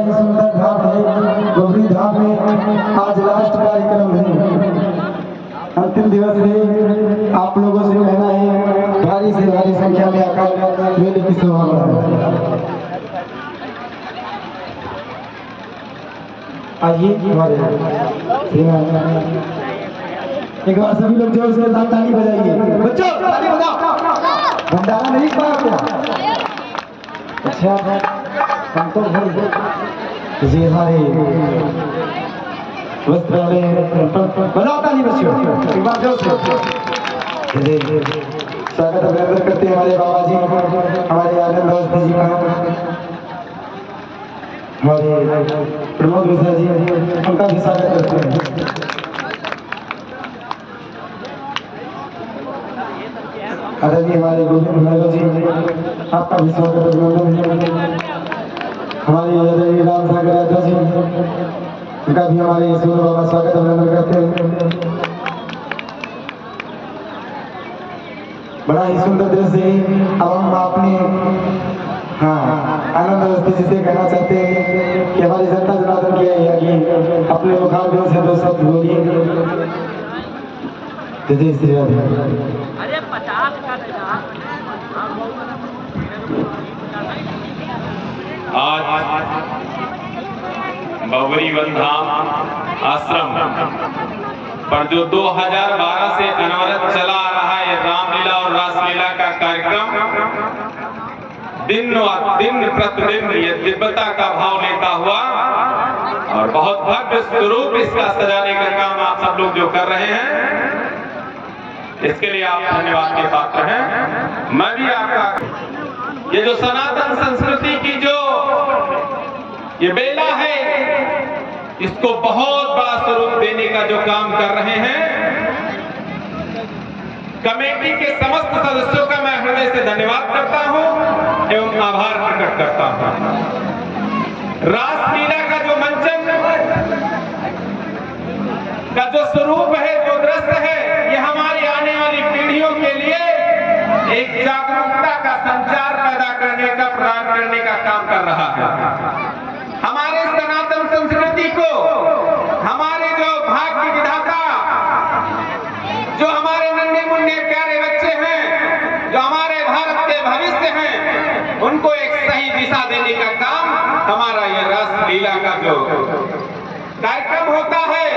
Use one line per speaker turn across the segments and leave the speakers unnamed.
ही सुंदर धाम है गौरी धाम में। आज लास्ट कार्यक्रम है, अंतिम दिवस है। आप लोगों से कहना है भारी से भारी संख्या में आकर मेले की शोभा बढ़ाएं। आइए हमारे एक बार सभी लोग जोर से ताली बजाइए। बच्चों ताली बजाओ, भंडारा नहीं पाया क्या? अच्छा हम तो जी हमारे वस्त्र बजाओ ताली बच्चों एक बार जोर से। स्वागत अभिनंदन करते हैं हमारे बाबा जी, हमारे आनंद अवस्थी जी का, हमारे प्रमोद मिश्रा जी, उनका भी स्वागत करते हैं। आदरणीय हमारे गोविंद भाई जी, आपका भी स्वागत अभिनंदन। हमारे आदरणीय राम सागर यादव जी, उनका भी हमारे सोनू बाबा स्वागत अभिनंदन करते हैं। बड़ा ही सुंदर दृश्य है। अब हम अपने आनंद अवस्थी जी से कहना चाहते हैं कि हमारी जनता जनार्दन की है कि अपने मुखार दिल से दो शब्द बोलिए। जय श्री राधे।
आज बवरी वनधाम आश्रम पर जो 2012 से अनवरत चला आ रहा है रामलीला और रासलीला का कार्यक्रम, दिन प्रतिदिन ये दिव्यता का भाव लेता हुआ और बहुत भव्य स्वरूप इसका सजाने का काम आप सब लोग जो कर रहे हैं, इसके लिए आप धन्यवाद के पात्र हैं। मैं भी आपका ये जो सनातन संस्कृति की जो ये बेला है, इसको बहुत बड़ा स्वरूप देने का जो काम कर रहे हैं, कमेटी के समस्त सदस्यों का मैं हृदय से धन्यवाद करता हूं एवं आभार प्रकट करता हूं। रासलीला का जो मंचन का जो स्वरूप है, जो दृश्य है, ये हमारी आने वाली पीढ़ियों के लिए एक जागरूकता का संचार पैदा करने का, प्रदान करने का काम कर रहा है। हमारे सनातन संस्कृति को, हमारे जो भाग्य विधाता, जो हमारे नन्हे मुन्ने प्यारे बच्चे हैं, जो हमारे भारत के भविष्य हैं, उनको एक सही दिशा देने का काम हमारा ये रासलीला का जो कार्यक्रम होता है,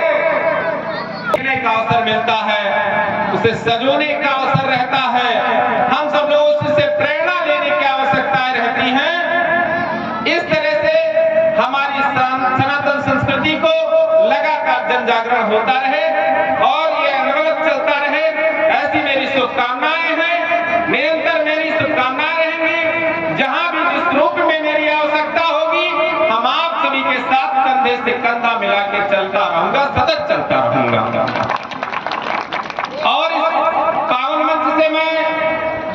का अवसर मिलता है, उसे सजोने का अवसर रहता है। हम सब लोगों से प्रेरणा लेने की आवश्यकताएं रहती हैं। इस तरह से हमारी सनातन संस्कृति को लगातार जन जागरण होता रहे और ये अनवरत चलता रहे, ऐसी मेरी शुभकामनाएं हैं। निरंतर मेरी शुभकामनाएं रहेंगी। जहां भी जिस रूप में मेरी आवश्यकता होगी, हम आप सभी के साथ कंधे से कंधा मिला के चलता रहूंगा, सतत चलता रहूंगा। और इस पावन मंच से मैं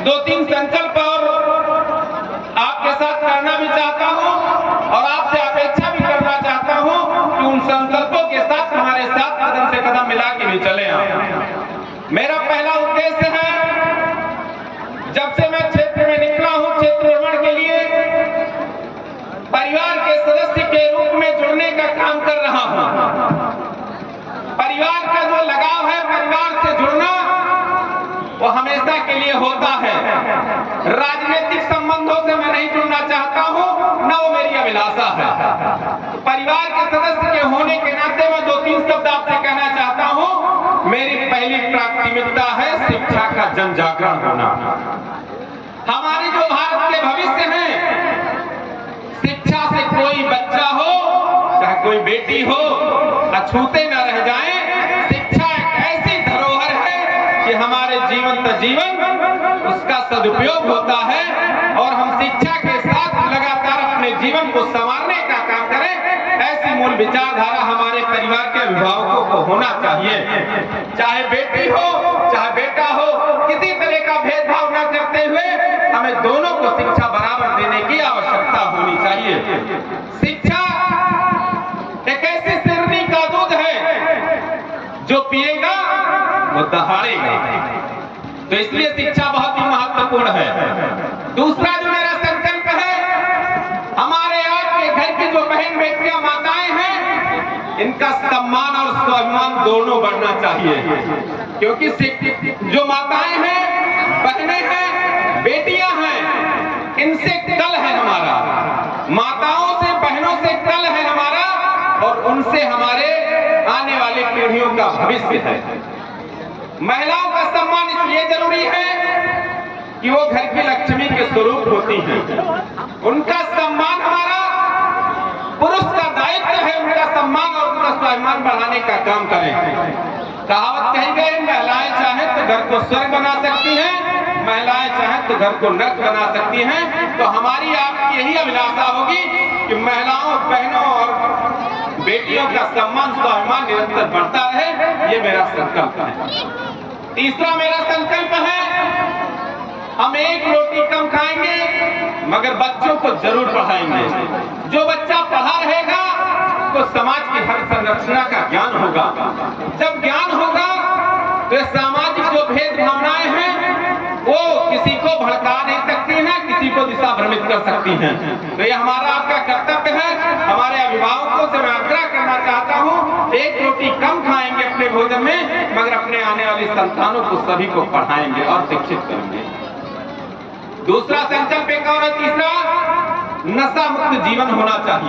2-3 संकल्प और आपके साथ करना भी चाहता हूं और आपसे अपेक्षा भी करना चाहता हूं कि उन संकल्पों के साथ हमारे साथ कदम से कदम मिला के भी चले आप। मेरा पहला उद्देश्य है, जब से मैं क्षेत्र में निकला हूं क्षेत्र भ्रमण के लिए, परिवार के सदस्य के रूप में जुड़ने का काम कर रहा हूं। परिवार का जो लगाव है, परिवार से जुड़ना, वो हमेशा के लिए होता है। राजनीतिक संबंधों से मैं नहीं जुड़ना चाहता हूं, न वो मेरी अभिलाषा है। परिवार के सदस्य के होने के नाते मैं 2-3 शब्द आपसे कहना चाहता हूं। मेरी पहली प्राथमिकता है शिक्षा का जन जागरण होना। हमारे जो भारत के भविष्य हैं, शिक्षा से कोई बच्चा हो, चाहे कोई बेटी हो, अछूते न रह जाएं। शिक्षा एक ऐसी धरोहर है कि हमारे जीवन उसका सदुपयोग होता है और हम शिक्षा के साथ लगातार अपने जीवन को संवारने का काम करें। ऐसी मूल विचारधारा हमारे परिवार के अभिभावकों को होना चाहिए। चाहे बेटी हो, चाहे बेटा हो, किसी तरह का भेदभाव न करते हुए हमें दोनों को शिक्षा बराबर देने की आवश्यकता होनी चाहिए। शिक्षा एक ऐसी सिरनी का दूध है, जो पिएगा वो दहाड़ेगा। तो इसलिए शिक्षा बहुत ही महत्वपूर्ण है। दूसरा जो मेरा संकल्प है, हमारे आपके घर की जो बहन बहन बेटियां माताएं हैं, इनका सम्मान और स्वाभिमान दोनों बढ़ना चाहिए। क्योंकि जो माताएं हैं, बहनें हैं, बेटियां हैं, इनसे कल है हमारा, माताओं से बहनों से कल है हमारा, और उनसे हमारे आने वाली पीढ़ियों का भविष्य है। महिलाओं का सम्मान इसलिए जरूरी है कि वो घर की लक्ष्मी के स्वरूप होती हैं। उनका सम्मान हमारा पुरुष का दायित्व है, उनका सम्मान और उनका स्वाभिमान बढ़ाने का काम करें। कहावत कही गई, महिलाएं चाहें तो घर को स्वर्ग बना सकती हैं, महिलाएं चाहें तो घर को नर्क बना सकती हैं। तो हमारी आपकी यही अभिलाषा होगी कि महिलाओं, बहनों और बेटियों का सम्मान स्वाभिमान निरंतर बढ़ता रहे। ये मेरा संकल्प है। तीसरा मेरा संकल्प है, हम एक रोटी कम खाएंगे मगर बच्चों को जरूर पढ़ाएंगे। जो बच्चा पढ़ा रहेगा उसको समाज की हर संरचना का ज्ञान होगा। जब ज्ञान होगा तो सामाजिक जो भेद भावनाएं हैं वो किसी को भड़का नहीं सकती हैं, किसी को दिशा भ्रमित कर सकती हैं। तो ये हमारा आपका कर्तव्य है। हमारे अभिभावकों से मैं आग्रह करना चाहता हूँ, एक रोटी कम खाएंगे अपने भोजन में, मगर अपने आने वाली संतानों को सभी को पढ़ाएंगे और शिक्षित करेंगे। दूसरा संकल्प एक और है, तीसरा नशा मुक्त जीवन होना चाहिए।